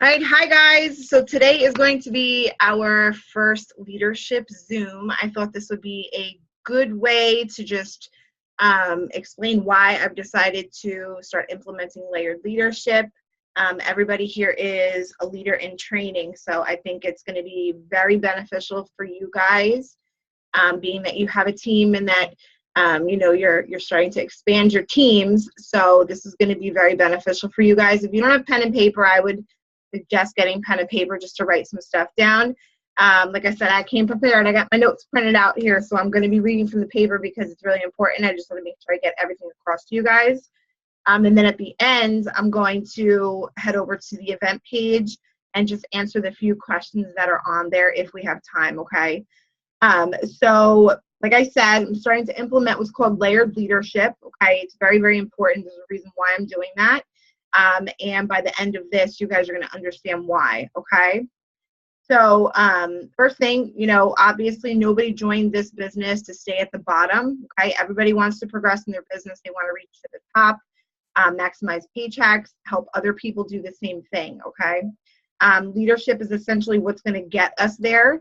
All right, hi guys. So today is going to be our first leadership Zoom. I thought this would be a good way to just explain why I've decided to start implementing layered leadership. Everybody here is a leader in training, so I think it's going to be very beneficial for you guys, being that you have a team and that you're starting to expand your teams. So this is going to be very beneficial for you guys. If you don't have pen and paper, I would suggest getting pen and paper just to write some stuff down. Like I said, I came prepared. I got my notes printed out here, so I'm going to be reading from the paper because it's really important. I just want to make sure I get everything across to you guys. And then at the end, I'm going to head over to the event page and just answer the few questions that are on there if we have time, okay? So like I said, I'm starting to implement what's called layered leadership, okay? It's very, very important. There's a reason why I'm doing that. And by the end of this, you guys are going to understand why, okay? So first thing, obviously nobody joined this business to stay at the bottom, okay? Everybody wants to progress in their business. They want to reach to the top, maximize paychecks, help other people do the same thing, okay? Leadership is essentially what's going to get us there,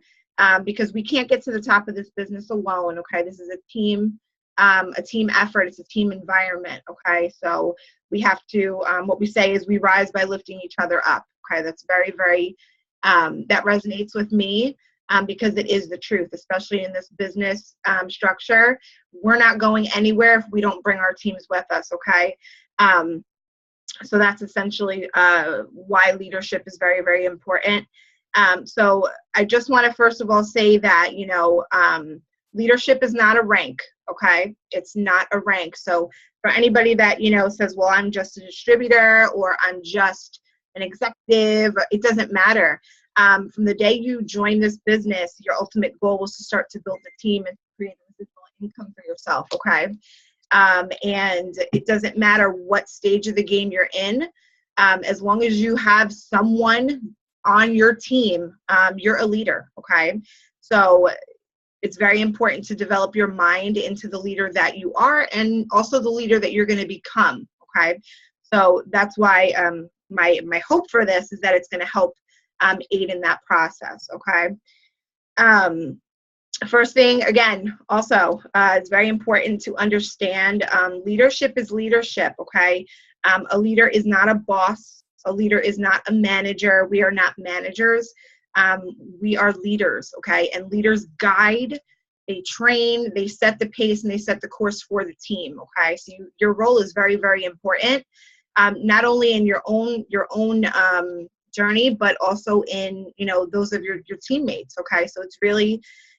because we can't get to the top of this business alone, okay? This is a team effort. It's a team environment, okay? So we have to, what we say is we rise by lifting each other up, okay? That's very, very, that resonates with me because it is the truth, especially in this business structure. We're not going anywhere if we don't bring our teams with us, okay? So that's essentially why leadership is very, very important. So I just want to first of all say that, leadership is not a rank, okay? It's not a rank. So for anybody that, says, well, I'm just a distributor or I'm just an executive, it doesn't matter. From the day you join this business, your ultimate goal was to start to build a team and create a residual income for yourself, okay? And it doesn't matter what stage of the game you're in. As long as you have someone on your team, you're a leader, okay? So it's very important to develop your mind into the leader that you are and also the leader that you're going to become, okay? So that's why my hope for this is that it's going to help aid in that process, okay? First thing, again, also, it's very important to understand leadership is leadership, okay? A leader is not a boss. A leader is not a manager. We are not managers. We are leaders, okay? And leaders guide, they train, they set the pace, and they set the course for the team, okay? So your role is very, very important, not only in your own journey, but also in, those of your teammates, okay? So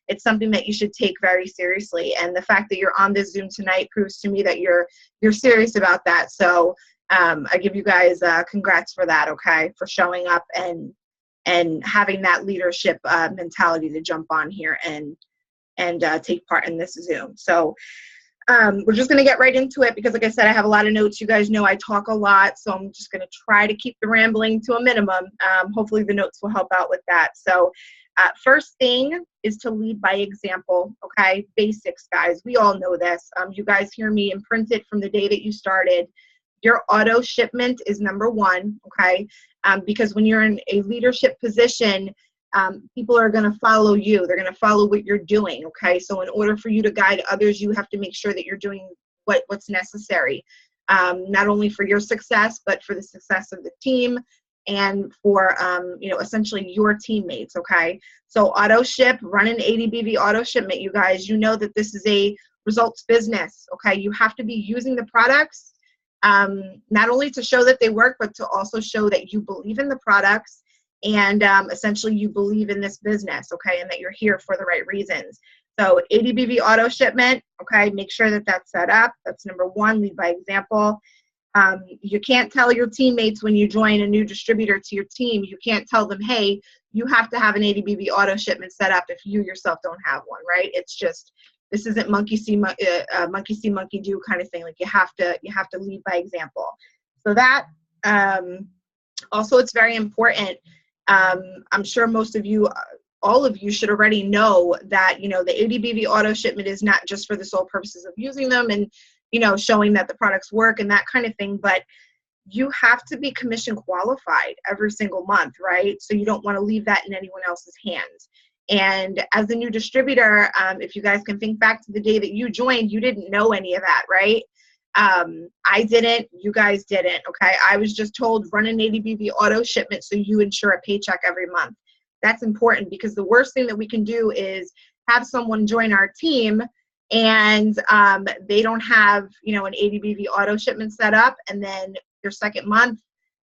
it's something that you should take very seriously. And the fact that you're on this Zoom tonight proves to me that you're serious about that. So I give you guys congrats for that, okay? For showing up and having that leadership mentality to jump on here and take part in this Zoom. So we're just going to get right into it because, like I said, I have a lot of notes. You guys know I talk a lot, so I'm just going to try to keep the rambling to a minimum. Hopefully the notes will help out with that. So first thing is to lead by example, okay? Basics, guys. We all know this. You guys hear me imprint it from the day that you started. Your auto shipment is number one, okay? Because when you're in a leadership position, people are going to follow you. They're going to follow what you're doing, okay? So in order for you to guide others, you have to make sure that you're doing what's necessary, not only for your success, but for the success of the team and for, essentially your teammates, okay? So auto ship, run an ADBV auto shipment, you guys. You know that this is a results business, okay? You have to be using the products not only to show that they work, but to also show that you believe in the products and essentially you believe in this business, okay, and that you're here for the right reasons. So ADBV auto shipment, okay, make sure that that's set up. That's number one, lead by example. You can't tell your teammates when you join a new distributor to your team, you can't tell them, hey, you have to have an ADBV auto shipment set up if you yourself don't have one, right? It's just, this isn't monkey see, monkey do kind of thing. Like you have to lead by example. So that, also it's very important. I'm sure most of you, all of you should already know that, the ADBV auto shipment is not just for the sole purposes of using them and, showing that the products work and that kind of thing, but you have to be commission qualified every single month, right? So you don't want to leave that in anyone else's hands. And as a new distributor, if you guys can think back to the day that you joined, you didn't know any of that, right? I didn't, you guys didn't, okay? I was just told run an ADBV auto shipment so you ensure a paycheck every month. That's important, because the worst thing that we can do is have someone join our team and they don't have, you know, an ADBV auto shipment set up, and then their second month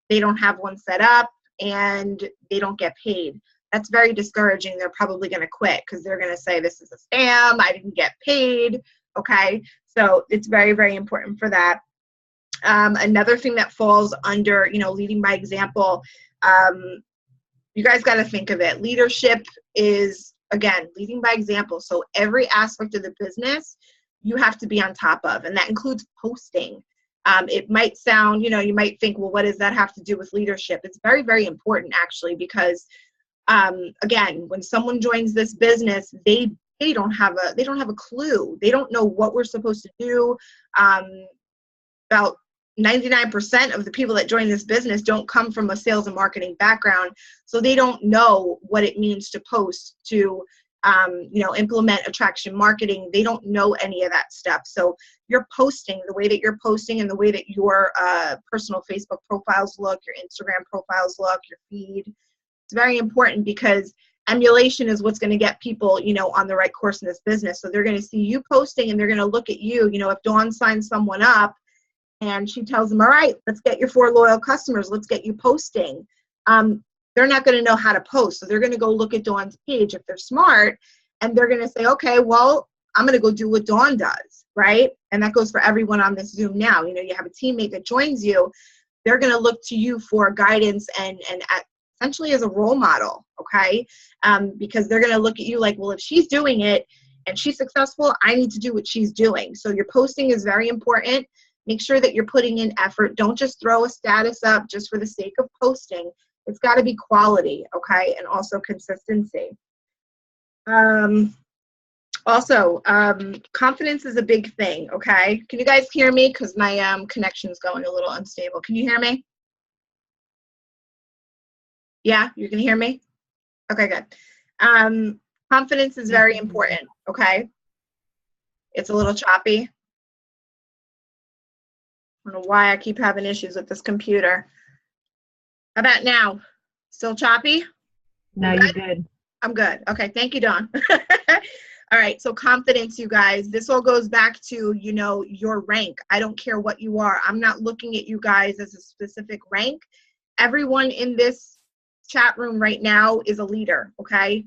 they don't have one set up and they don't get paid. That's very discouraging. They're probably going to quit because they're going to say this is a scam, I didn't get paid. Okay, so it's very, very important for that. Another thing that falls under, you know, leading by example, you guys got to think of it. Leadership is, again, leading by example. So every aspect of the business you have to be on top of, and that includes posting. It might sound, you know, you might think, well, what does that have to do with leadership? It's very, very important, actually, because again, when someone joins this business, they don't have a clue. They don't know what we're supposed to do. About 99% of the people that join this business don't come from a sales and marketing background, so they don't know what it means to post, to you know, implement attraction marketing. They don't know any of that stuff. So you're posting, the way that you're posting and the way that your personal Facebook profiles look, your Instagram profiles look, your feed, it's very important, because emulation is what's going to get people, you know, on the right course in this business. So they're going to see you posting and they're going to look at you. You know, if Dawn signs someone up and she tells them, all right, let's get your 4 loyal customers, let's get you posting. They're not going to know how to post. So they're going to go look at Dawn's page if they're smart, and they're going to say, okay, well, I'm going to go do what Dawn does, right? And that goes for everyone on this Zoom now. You know, you have a teammate that joins you. They're going to look to you for guidance and essentially as a role model, okay? Because they're going to look at you like, well, if she's doing it and she's successful, I need to do what she's doing. So your posting is very important. Make sure that you're putting in effort. Don't just throw a status up just for the sake of posting. It's got to be quality, okay? And also consistency. Also, confidence is a big thing, okay? Can you guys hear me? Because my connection's going a little unstable. Can you hear me? Yeah, you can hear me? Okay, good. Confidence is very important, okay? It's a little choppy. I don't know why I keep having issues with this computer. How about now? Still choppy? No, you're good. I'm good. Okay, thank you, Dawn. All right, so confidence, you guys. This all goes back to, you know, your rank. I don't care what you are. I'm not looking at you guys as a specific rank. Everyone in this chat room right now is a leader, okay?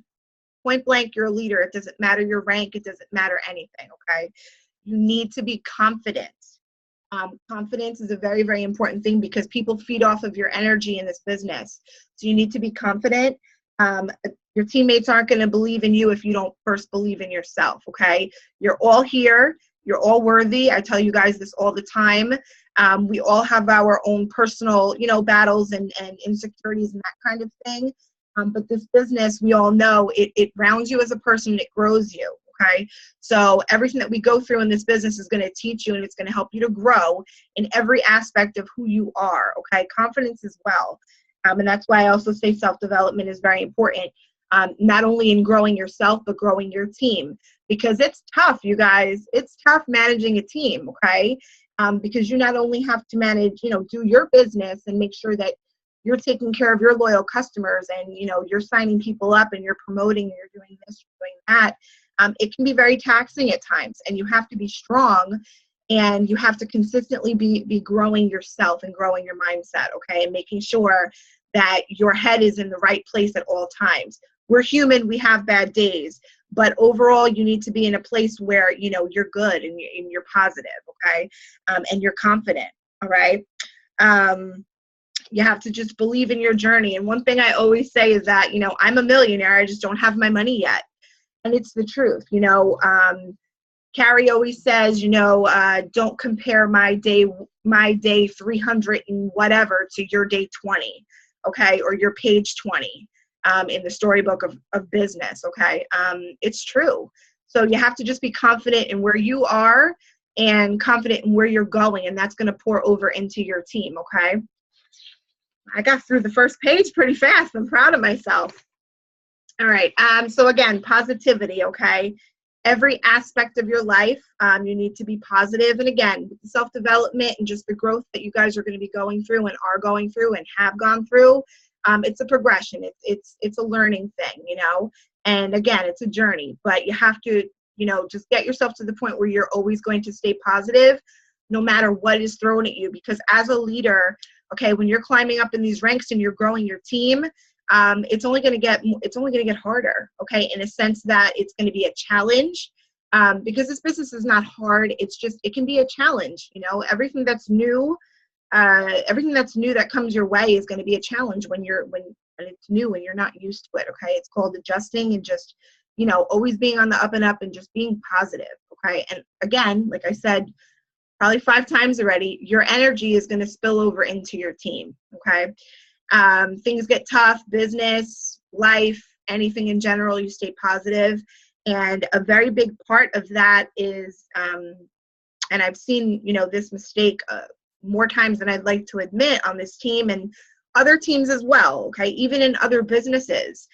Point blank, you're a leader. It doesn't matter your rank. It doesn't matter anything, okay? You need to be confident. Confidence is a very, very important thing, because people feed off of your energy in this business. So you need to be confident. Your teammates aren't going to believe in you if you don't first believe in yourself, okay? You're all here. You're all worthy. I tell you guys this all the time. We all have our own personal, you know, battles and insecurities and that kind of thing. But this business, we all know, it rounds you as a person, it grows you. Okay, so everything that we go through in this business is going to teach you, and it's going to help you to grow in every aspect of who you are. Okay, confidence as well, and that's why I also say self-development is very important, not only in growing yourself but growing your team, because it's tough, you guys. It's tough managing a team. Okay, because you not only have to manage, you know, do your business and make sure that you're taking care of your loyal customers, and you know, you're signing people up and you're promoting, and you're doing this, you're doing that. It can be very taxing at times, and you have to be strong, and you have to consistently be growing yourself and growing your mindset, okay, and making sure that your head is in the right place at all times. We're human, we have bad days, but overall you need to be in a place where, you know, you're good and you're positive, okay, and you're confident, all right? You have to just believe in your journey. And one thing I always say is that, you know, I'm a millionaire, I just don't have my money yet. And it's the truth, you know. Carrie always says, you know, don't compare my day 300 and whatever to your day 20, okay, or your page 20 in the storybook of business, okay. It's true. So you have to just be confident in where you are and confident in where you're going, and that's going to pour over into your team, okay. I got through the first page pretty fast. I'm proud of myself. All right. So again, positivity, okay? Every aspect of your life, you need to be positive. And again, with the self-development and just the growth that you guys are going to be going through and are going through and have gone through, it's a progression. It's a learning thing, you know? And again, it's a journey, but you have to, you know, just get yourself to the point where you're always going to stay positive no matter what is thrown at you. Because as a leader, okay, when you're climbing up in these ranks and you're growing your team, it's only going to get harder, okay, in a sense that it's going to be a challenge, because this business is not hard. It's just, it can be a challenge, you know. Everything that's new that comes your way is going to be a challenge when it's new and you're not used to it, okay. It's called adjusting and just, you know, always being on the up and up and just being positive, okay. And again, like I said probably 5 times already, your energy is going to spill over into your team, okay. Things get tough, business, life, anything in general, you stay positive. And a very big part of that is, and I've seen, you know, this mistake more times than I'd like to admit on this team and other teams as well, okay, even in other businesses.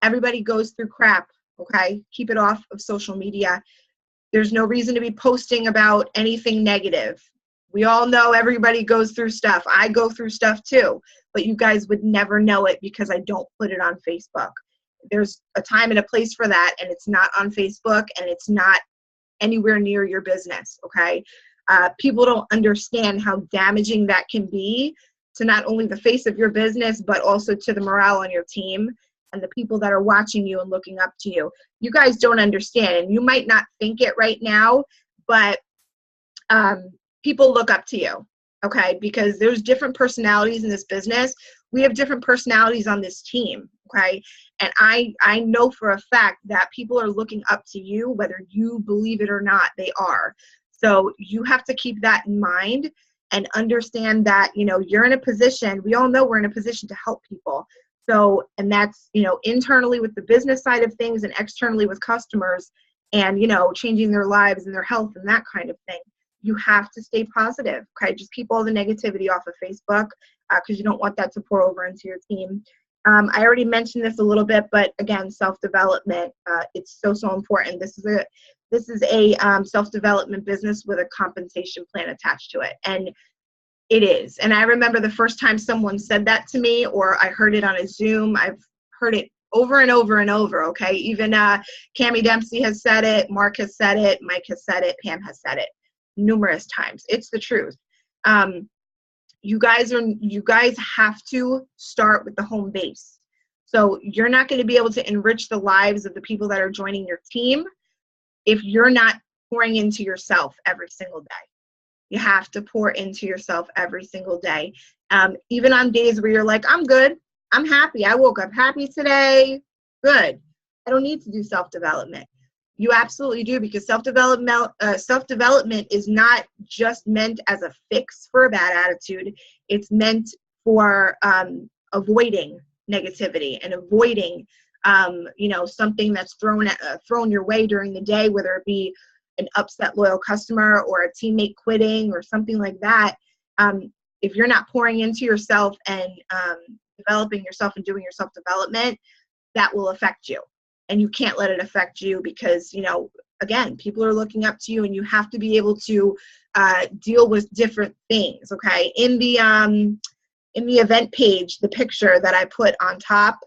Everybody goes through crap, okay? Keep it off of social media. There's no reason to be posting about anything negative. We all know everybody goes through stuff. I go through stuff too, but you guys would never know it because I don't put it on Facebook. There's a time and a place for that, and it's not on Facebook, and it's not anywhere near your business, okay? People don't understand how damaging that can be to not only the face of your business, but also to the morale on your team and the people that are watching you and looking up to you. You guys don't understand, and you might not think it right now, but people look up to you, okay? Because there's different personalities in this business. We have different personalities on this team, okay? And I know for a fact that people are looking up to you, whether you believe it or not, they are. So you have to keep that in mind and understand that, you know, you're in a position, we all know we're in a position to help people. So, and that's, you know, internally with the business side of things and externally with customers and, you know, changing their lives and their health and that kind of thing. You have to stay positive, okay? Just keep all the negativity off of Facebook because you don't want that to pour over into your team. I already mentioned this a little bit, but again, self-development, it's so important. This is a self-development business with a compensation plan attached to it. And it is. And I remember the first time someone said that to me, or I heard it on a Zoom. I've heard it over and over and over, okay? Even Cammie Dempsey has said it, Mark has said it, Mike has said it, Pam has said it numerous times. It's the truth. You guys have to start with the home base. So you're not going to be able to enrich the lives of the people that are joining your team if you're not pouring into yourself every single day. You have to pour into yourself every single day. Even on days where you're like, I'm good, I'm happy, I woke up happy today, good. I don't need to do self-development. You absolutely do, because self-development is not just meant as a fix for a bad attitude. It's meant for avoiding negativity and avoiding, you know, something that's thrown your way during the day, whether it be an upset loyal customer or a teammate quitting or something like that. If you're not pouring into yourself and developing yourself and doing your self-development, that will affect you. And you can't let it affect you because, you know, again, people are looking up to you and you have to be able to deal with different things, okay? In the event page, the picture that I put on top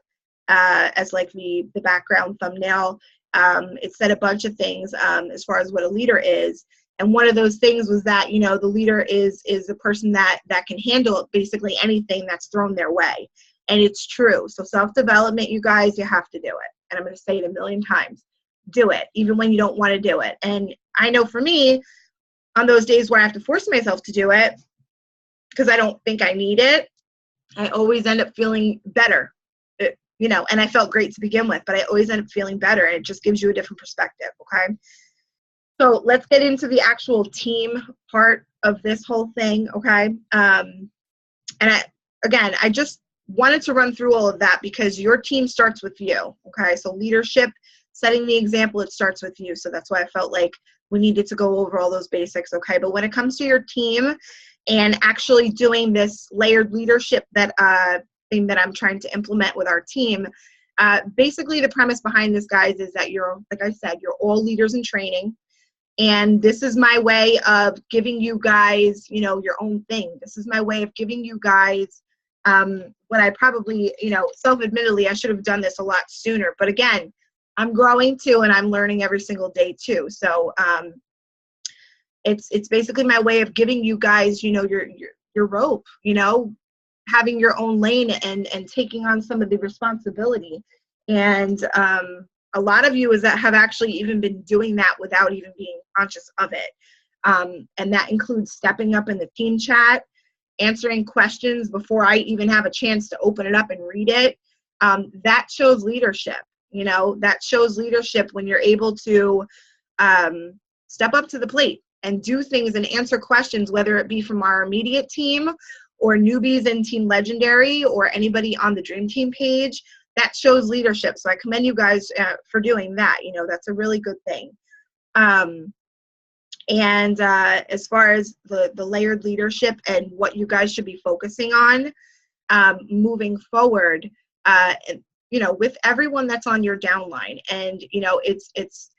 as like the background thumbnail, it said a bunch of things as far as what a leader is. And one of those things was that, you know, the leader is a person that can handle basically anything that's thrown their way. And it's true. So self-development, you guys, you have to do it. And I'm going to say it a million times. Do it, even when you don't want to do it. And I know for me, on those days where I have to force myself to do it, because I don't think I need it, I always end up feeling better. You know, and I felt great to begin with, but I always end up feeling better, and it just gives you a different perspective, okay? So let's get into the actual team part of this whole thing, okay? And I just wanted to run through all of that because your team starts with you, okay? So leadership, setting the example, it starts with you. So that's why I felt like we needed to go over all those basics, okay? But when it comes to your team, and actually doing this layered leadership that thing that I'm trying to implement with our team. Basically, the premise behind this, guys, is that you're, like I said, you're all leaders in training. And this is my way of giving you guys, you know, your own thing. This is my way of giving you guys what I probably, you know, self-admittedly, I should have done this a lot sooner. But again, I'm growing too, and I'm learning every single day too. So it's basically my way of giving you guys, you know, your rope, you know, having your own lane and taking on some of the responsibility. And a lot of you have actually even been doing that without even being conscious of it. And that includes stepping up in the team chat, answering questions before I even have a chance to open it up and read it. That shows leadership. You know, that shows leadership when you're able to step up to the plate and do things and answer questions, whether it be from our immediate team or newbies in Team Legendary or anybody on the Dream Team page. That shows leadership. So I commend you guys for doing that. You know, that's a really good thing. And as far as the layered leadership and what you guys should be focusing on moving forward, you know, with everyone that's on your downline. And, you know, it's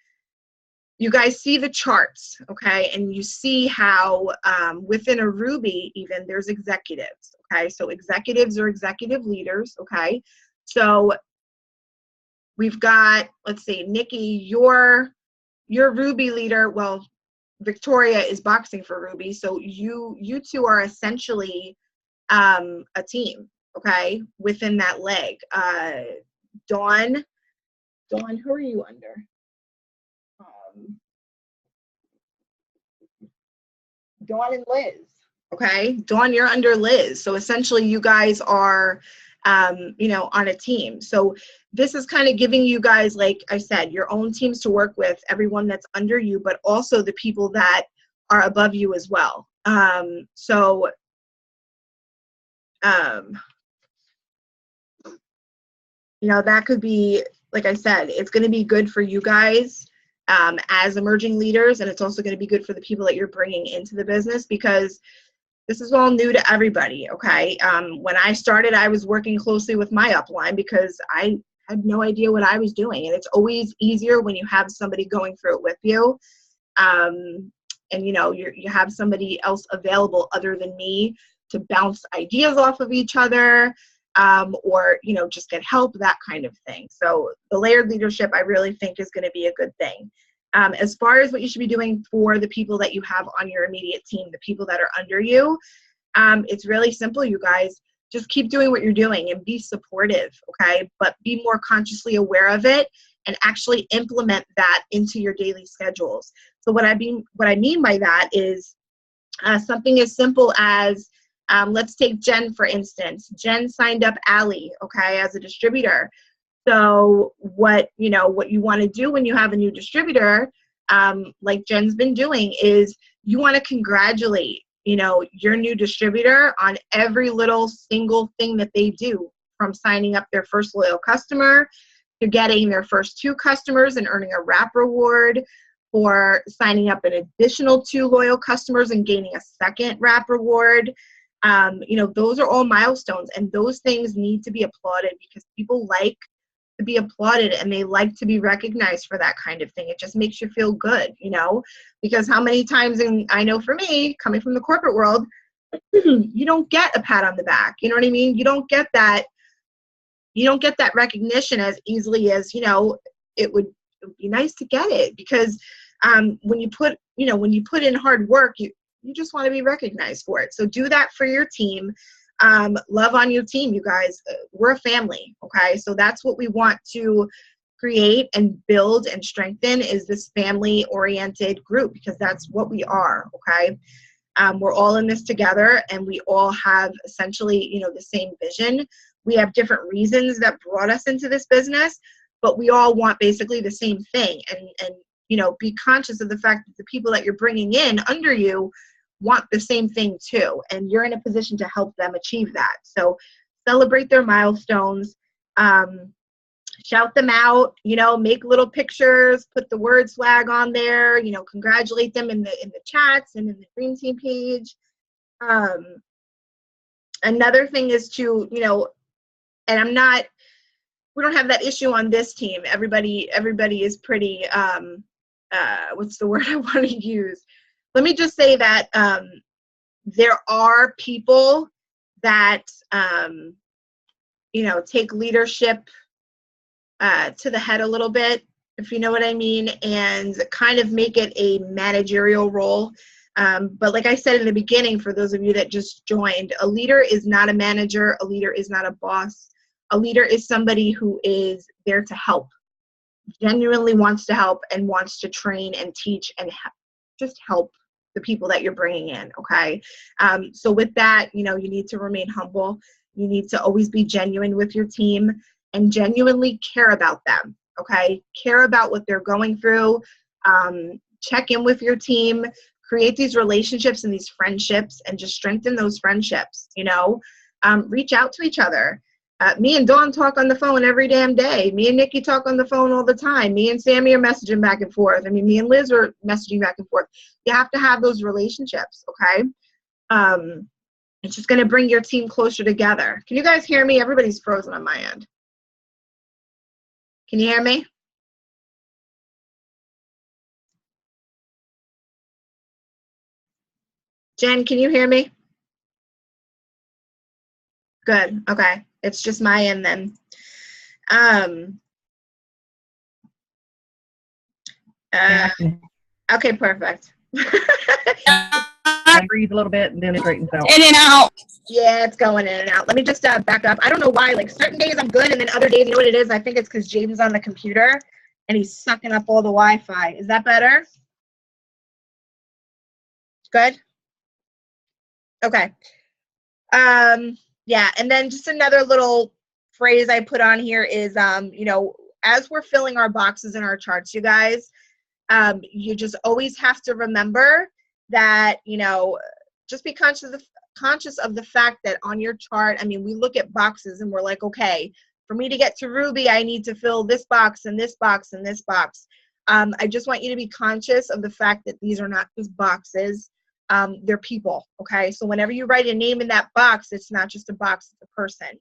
you guys see the charts, okay? And you see how within a Ruby even there's executives, okay? So executives are executive leaders, okay? So we've got, let's see, Nikki, your Ruby leader, well, Victoria is boxing for Ruby, so you two are essentially a team, okay, within that leg. Dawn, who are you under? Dawn and Liz, okay? Dawn, you're under Liz. So essentially you guys are, you know, on a team. So this is kind of giving you guys, like I said, your own teams to work with, everyone that's under you, but also the people that are above you as well. You know, that could be, like I said, it's going to be good for you guys as emerging leaders, and it's also going to be good for the people that you're bringing into the business, because this is all new to everybody, okay? When I started, I was working closely with my upline because I had no idea what I was doing, and it's always easier when you have somebody going through it with you, and you know, you have somebody else available other than me to bounce ideas off of each other, or, you know, just get help, that kind of thing. So the layered leadership, I really think, is going to be a good thing. As far as what you should be doing for the people that you have on your immediate team, the people that are under you, it's really simple, you guys. Just keep doing what you're doing and be supportive, okay? But be more consciously aware of it and actually implement that into your daily schedules. So what I mean by that is something as simple as, let's take Jen, for instance. Jen signed up Allie, okay, as a distributor. So what you want to do when you have a new distributor, like Jen's been doing, is you want to congratulate, you know, your new distributor on every little single thing that they do, from signing up their first loyal customer to getting their first 2 customers and earning a wrap reward, for signing up an additional 2 loyal customers and gaining a second wrap reward. You know, those are all milestones, and those things need to be applauded because people like to be applauded and they like to be recognized for that kind of thing. It just makes you feel good, you know, because how many times, and I know for me, coming from the corporate world, you don't get a pat on the back. You know what I mean? You don't get that recognition as easily as, you know, it would be nice to get it, because when you put in hard work, you just want to be recognized for it. So do that for your team. Love on your team, you guys. We're a family, okay? So that's what we want to create and build and strengthen, is this family-oriented group, because that's what we are, okay? We're all in this together, and we all have essentially, you know, the same vision. We have different reasons that brought us into this business, but we all want basically the same thing. And you know, be conscious of the fact that the people that you're bringing in under you want the same thing too, and you're in a position to help them achieve that. So celebrate their milestones, shout them out, you know, make little pictures, put the word swag on there, you know, congratulate them in the chats and in the Dream Team page. Another thing is to, you know, and we don't have that issue on this team. Everybody is pretty, what's the word I want to use? Let me just say that there are people that, you know, take leadership to the head a little bit, if you know what I mean, and kind of make it a managerial role. But like I said in the beginning, for those of you that just joined, a leader is not a manager. A leader is not a boss. A leader is somebody who is there to help, genuinely wants to help and wants to train and teach and just help the people that you're bringing in, okay? So with that, you know, you need to remain humble. You need to always be genuine with your team and genuinely care about them, okay? Care about what they're going through. Check in with your team. Create these relationships and these friendships and just strengthen those friendships, you know? Reach out to each other. Me and Dawn talk on the phone every damn day. Me and Nikki talk on the phone all the time. Me and Sammy are messaging back and forth. I mean, me and Liz are messaging back and forth. You have to have those relationships, okay? It's just going to bring your team closer together. Can you guys hear me? Everybody's frozen on my end. Can you hear me? Jen, can you hear me? Good. Okay. It's just my end then. Okay, perfect. I breathe a little bit and then it straightens out. In and out. Yeah, it's going in and out. Let me just back up. I don't know why, like certain days I'm good and then other days, you know what it is? I think it's because Jaden's on the computer and he's sucking up all the Wi-Fi. Is that better? Good? Okay. Yeah, and then just another little phrase I put on here is, you know, as we're filling our boxes and our charts, you guys, you just always have to remember that, you know, just be conscious of the fact that on your chart, I mean, we look at boxes and we're like, okay, for me to get to Ruby, I need to fill this box and this box and this box. I just want you to be conscious of the fact that these are not just boxes. They're people, okay? So whenever you write a name in that box, it's not just a box, it's a person.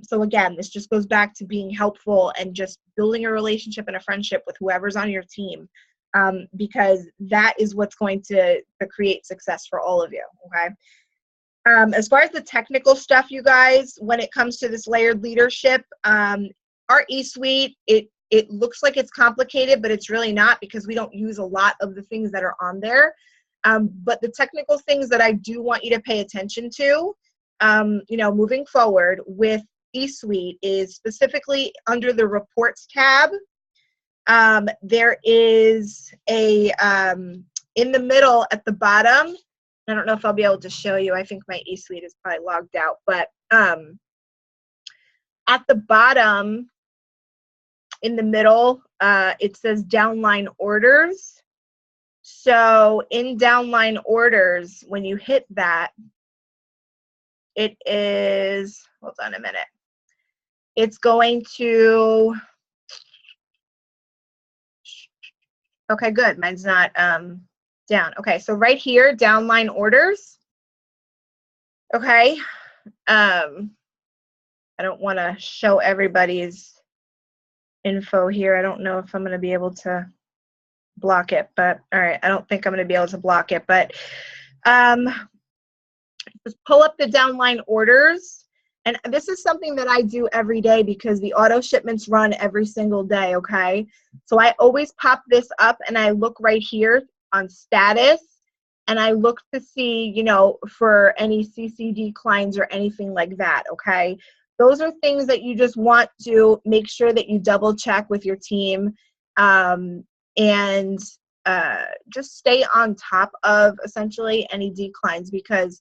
So again, this just goes back to being helpful and just building a relationship and a friendship with whoever's on your team, because that is what's going to create success for all of you, okay? As far as the technical stuff, you guys, when it comes to this layered leadership, our eSuite, it looks like it's complicated, but it's really not because we don't use a lot of the things that are on there. But the technical things that I do want you to pay attention to, you know, moving forward with eSuite is specifically under the reports tab. There is a, in the middle at the bottom, I don't know if I'll be able to show you. I think my eSuite is probably logged out, but at the bottom in the middle, it says downline orders. So in downline orders, when you hit that, it is, hold on a minute. It's going to, okay, good. Mine's not down. Okay, so right here, downline orders. Okay. I don't want to show everybody's info here. I don't know if I'm going to be able to block it, but all right, I don't think I'm going to be able to block it, but just pull up the downline orders. And this is something that I do every day because the auto shipments run every single day, okay? So I always pop this up and I look right here on status and I look to see, you know, for any CC declines or anything like that, okay? Those are things that you just want to make sure that you double check with your team, and just stay on top of essentially any declines, because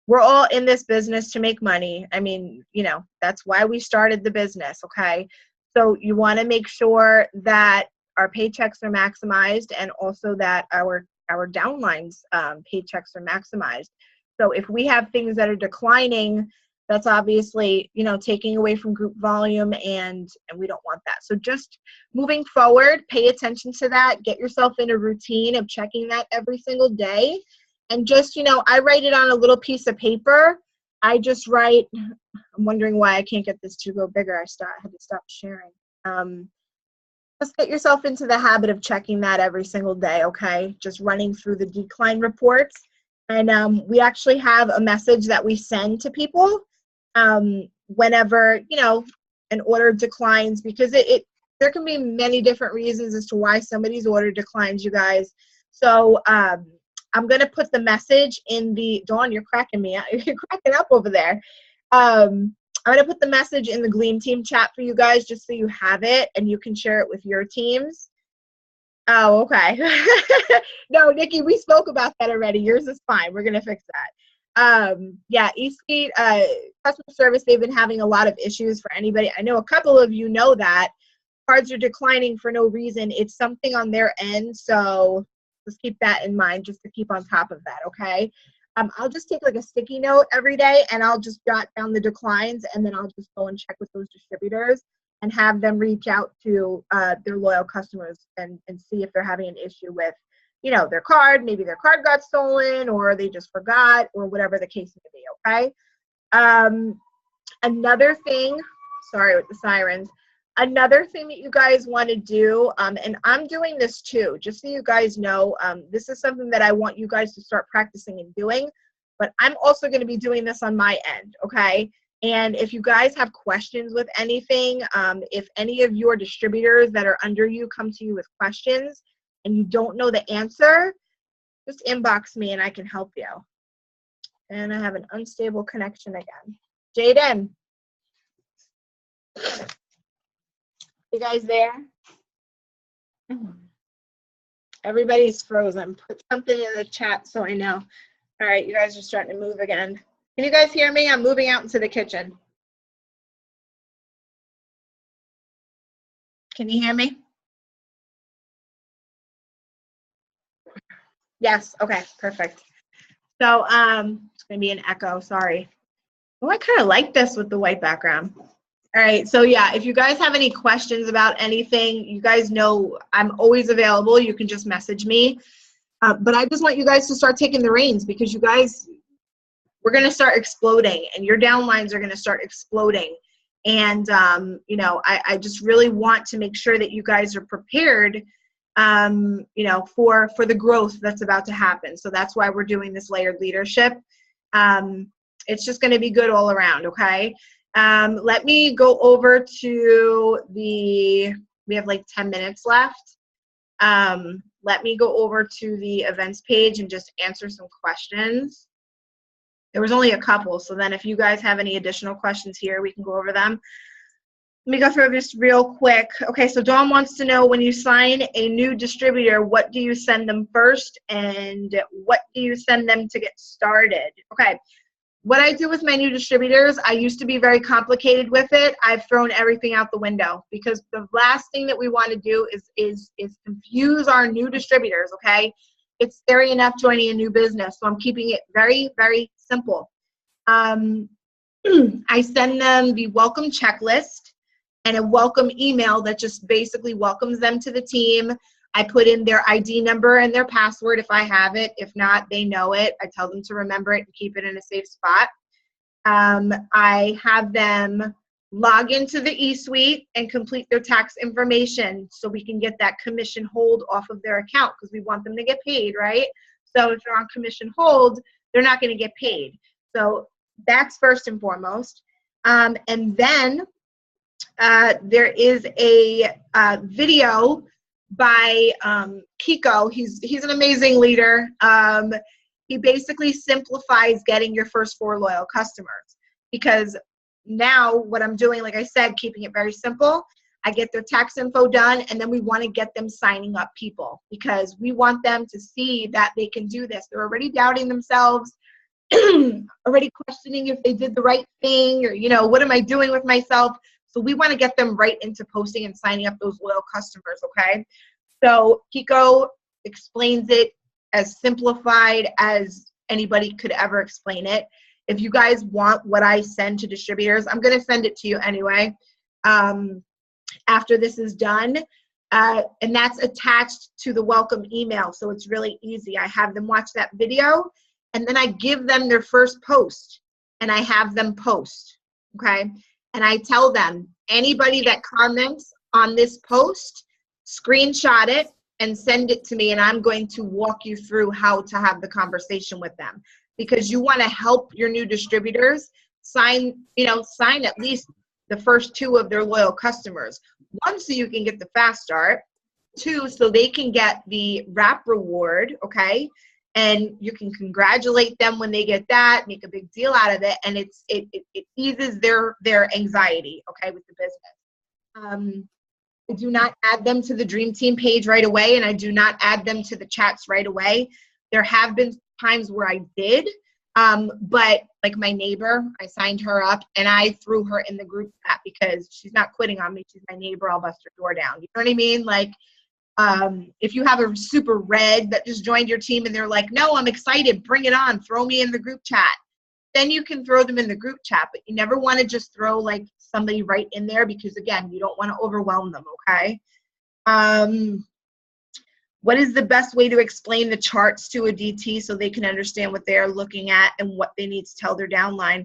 we're all in this business to make money. I mean, you know, that's why we started the business, okay? So you want to make sure that our paychecks are maximized and also that our downlines paychecks are maximized. So if we have things that are declining, that's obviously, you know, taking away from group volume, and we don't want that. So just moving forward, pay attention to that. Get yourself in a routine of checking that every single day. And just, I write it on a little piece of paper. I just write, I'm wondering why I can't get this to go bigger. I had to stop sharing. Just get yourself into the habit of checking that every single day, okay? Just running through the decline reports. And we actually have a message that we send to people whenever, an order declines, because there can be many different reasons as to why somebody's order declines, you guys. So I'm going to put the message in the, Dawn, you're cracking me up. You're cracking up over there. I'm going to put the message in the Gleam team chat for you guys just so you have it and you can share it with your teams. Oh, okay. No, Nikki, we spoke about that already. Yours is fine. We're going to fix that. Yeah, eSuite, customer service, they've been having a lot of issues for anybody. I know a couple of you know that. Cards are declining for no reason. It's something on their end, so just keep that in mind just to keep on top of that, okay? I'll just take like a sticky note every day and I'll just jot down the declines and then I'll just go and check with those distributors and have them reach out to their loyal customers and see if they're having an issue with, their card. Maybe their card got stolen or they just forgot or whatever the case may be, okay? Another thing, sorry with the sirens, another thing that you guys want to do, and I'm doing this too, just so you guys know, this is something that I want you guys to start practicing and doing, but I'm also going to be doing this on my end, okay? And if you guys have questions with anything, if any of your distributors that are under you come to you with questions and you don't know the answer, just inbox me and I can help you. And I have an unstable connection again. Jaden. You guys there? Everybody's frozen. Put something in the chat so I know. All right, you guys are starting to move again. Can you guys hear me? I'm moving out into the kitchen. Can you hear me? Yes, okay, perfect. So it's gonna be an echo, sorry. Oh, I kind of like this with the white background. All right, so yeah, if you guys have any questions about anything, you guys know I'm always available. You can just message me. But I just want you guys to start taking the reins because you guys, we're going to start exploding and your downlines are going to start exploding. And, I just really want to make sure that you guys are prepared, for the growth that's about to happen. So that's why we're doing this layered leadership. It's just going to be good all around, okay? Let me go over to we have like 10 minutes left. Let me go over to the events page and just answer some questions. There was only a couple, so then if you guys have any additional questions here, we can go over them. Let me go through this real quick. Okay, so Dawn wants to know, when you sign a new distributor, what do you send them first and what do you send them to get started? Okay. What I do with my new distributors, I used to be very complicated with it. I've thrown everything out the window because the last thing that we want to do is confuse our new distributors, okay? It's scary enough joining a new business, so I'm keeping it very, very simple. I send them the welcome checklist and a welcome email that just basically welcomes them to the team. I put in their ID number and their password if I have it. If not, they know it. I tell them to remember it and keep it in a safe spot. I have them log into the eSuite and complete their tax information so we can get that commission hold off of their account because we want them to get paid, right? So if they're on commission hold, they're not going to get paid. So that's first and foremost. And then there is a video by Kiko. He's an amazing leader. He basically simplifies getting your first 4 loyal customers, because now what I'm doing, like I said, keeping it very simple, I get their tax info done, and then we want to get them signing up people because we want them to see that they can do this. They're already doubting themselves, already questioning if they did the right thing, or what am I doing with myself? So we want to get them right into posting and signing up those loyal customers, okay? So Kiko explains it as simplified as anybody could ever explain it. If you guys want what I send to distributors, I'm going to send it to you anyway. After this is done, And that's attached to the welcome email. So it's really easy. I have them watch that video, and then I give them their first post, and I have them post, okay? And I tell them, anybody that comments on this post, screenshot it and send it to me, and I'm going to walk you through how to have the conversation with them, because you want to help your new distributors sign at least the first 2 of their loyal customers. 1, so you can get the fast start. 2, so they can get the wrap reward, okay? And you can congratulate them when they get that, make a big deal out of it, and it eases their anxiety, okay, with the business. I do not add them to the Dream Team page right away, and I do not add them to the chats right away. There have been times where I did, but like my neighbor, I signed her up and I threw her in the group chat because she's not quitting on me. She's my neighbor. I'll bust her door down. You know what I mean? Like, if you have a super red that just joined your team and they're like, no, I'm excited, bring it on, throw me in the group chat, then you can throw them in the group chat. But you never want to just throw like somebody right in there, because again, you don't want to overwhelm them, okay? What is the best way to explain the charts to a DT so they can understand what they're looking at and what they need to tell their downline?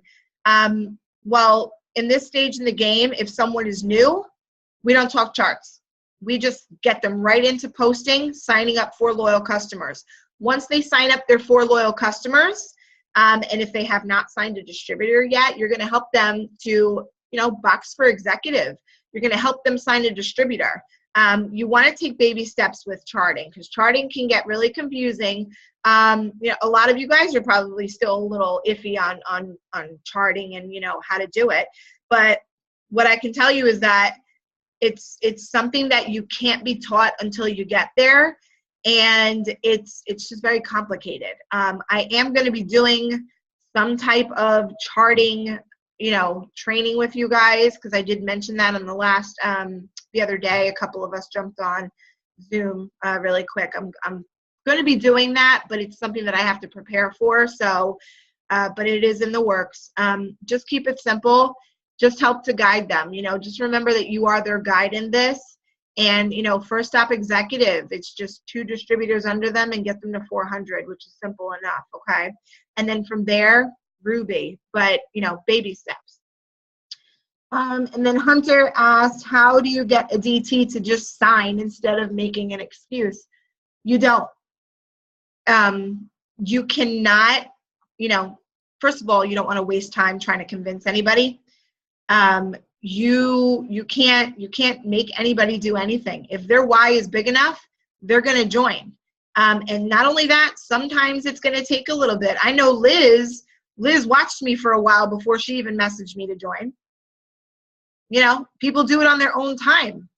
Well, in this stage in the game, if someone is new, we don't talk charts. We just get them right into posting, signing up 4 loyal customers. Once they sign up their 4 loyal customers, and if they have not signed a distributor yet, you're going to help them to, box for executive. You're going to help them sign a distributor. You want to take baby steps with charting, because charting can get really confusing. A lot of you guys are probably still a little iffy on charting and how to do it. But what I can tell you is that it's something that you can't be taught until you get there, and it's just very complicated. I am going to be doing some type of charting training with you guys, because I did mention that on the last the other day. A couple of us jumped on Zoom really quick. I'm going to be doing that, but it's something that I have to prepare for. So, but it is in the works. Just keep it simple. Just help to guide them. Just remember that you are their guide in this. And first stop executive, it's just 2 distributors under them and get them to 400, which is simple enough. Okay, and then from there, Ruby, but baby steps. And then Hunter asked, how do you get a DT to just sign instead of making an excuse? You don't. You cannot, first of all, you don't want to waste time trying to convince anybody. You can't make anybody do anything. If their why is big enough, they're going to join. And not only that, sometimes it's going to take a little bit. I know Liz watched me for a while before she even messaged me to join. People do it on their own time,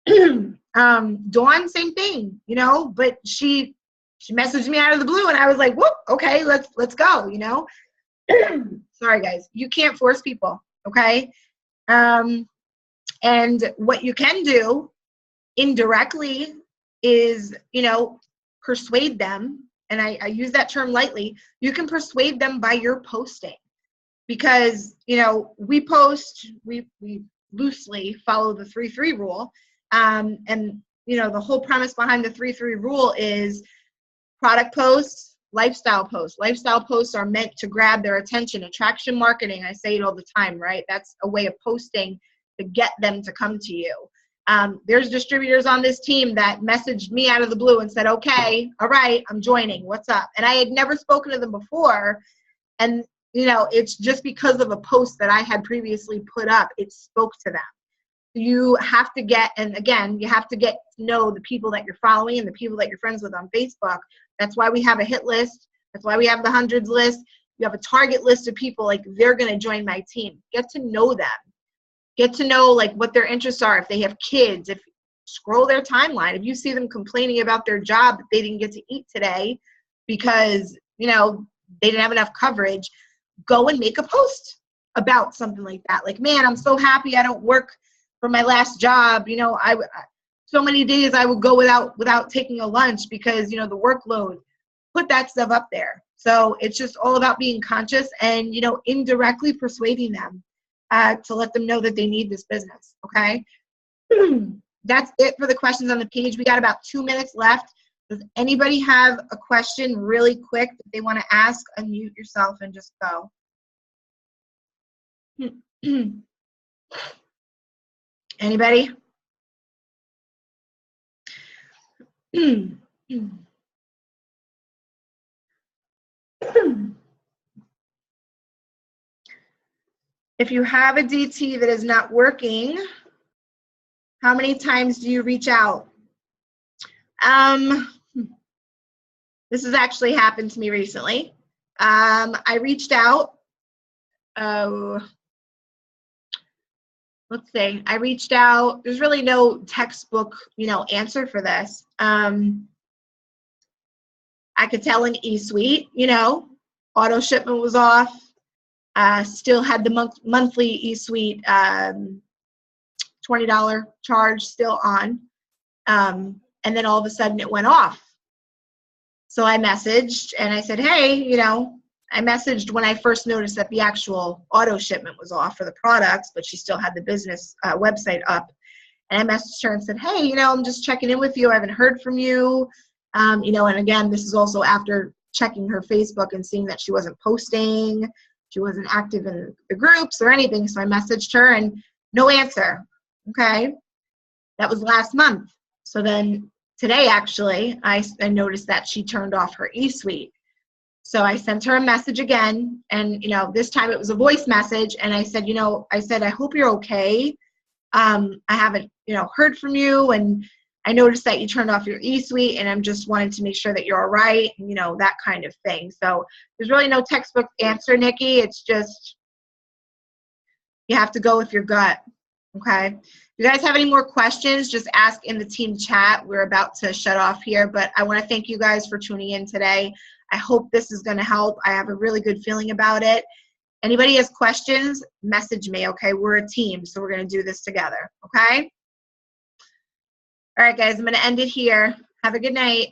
Dawn, same thing, but she messaged me out of the blue and I was like, whoop, okay, let's go, Sorry guys, you can't force people, okay? And what you can do indirectly is, persuade them. And I use that term lightly. You can persuade them by your posting, because, we post, we loosely follow the 3-3 rule. And, the whole premise behind the 3-3 rule is product posts, lifestyle posts. Lifestyle posts are meant to grab their attention. Attraction marketing, I say it all the time, right? That's a way of posting to get them to come to you. There's distributors on this team that messaged me out of the blue and said, okay, all right, I'm joining, what's up? And I had never spoken to them before. And, it's just because of a post that I had previously put up, it spoke to them. You have to get, and again, you have to get to know the people that you're following and the people that you're friends with on Facebook. That's why we have a hit list. That's why we have the hundreds list. You have a target list of people, like they're going to join my team. Get to know them. Get to know like what their interests are. If they have kids, if scroll their timeline. If you see them complaining about their job that they didn't get to eat today because, they didn't have enough coverage, go and make a post about something like that. Like, man, I'm so happy I don't work for my last job. So many days I would go without taking a lunch because, the workload. Put that stuff up there. So it's just all about being conscious and, indirectly persuading them to let them know that they need this business. Okay. that's it for the questions on the page. We got about 2 minutes left. Does anybody have a question really quick that they want to ask? Unmute yourself and just go. Anybody? If you have a DT that is not working, how many times do you reach out? This has actually happened to me recently. I reached out. Let's see. I reached out. There's really no textbook, answer for this. I could tell an eSuite, auto shipment was off. Still had the monthly eSuite $20 charge still on. And then all of a sudden it went off. So I messaged and I said, hey, I messaged when I first noticed that the actual auto shipment was off for the products, but she still had the business website up. And I messaged her and said, hey, I'm just checking in with you. I haven't heard from you. And again, this is also after checking her Facebook and seeing that she wasn't posting. She wasn't active in the groups or anything. So I messaged her and no answer. Okay. That was last month. So then today, actually, I noticed that she turned off her eSuite. So I sent her a message again. And, this time it was a voice message. And I said, I hope you're okay. I haven't, heard from you. And I noticed that you turned off your eSuite, and I'm just wanting to make sure that you're all right, that kind of thing. So there's really no textbook answer, Nikki. It's just, you have to go with your gut, okay? If you guys have any more questions, just ask in the team chat. We're about to shut off here, but I want to thank you guys for tuning in today. I hope this is going to help. I have a really good feeling about it. Anybody has questions, message me, okay? We're a team, so we're going to do this together, okay? All right, guys, I'm going to end it here. Have a good night.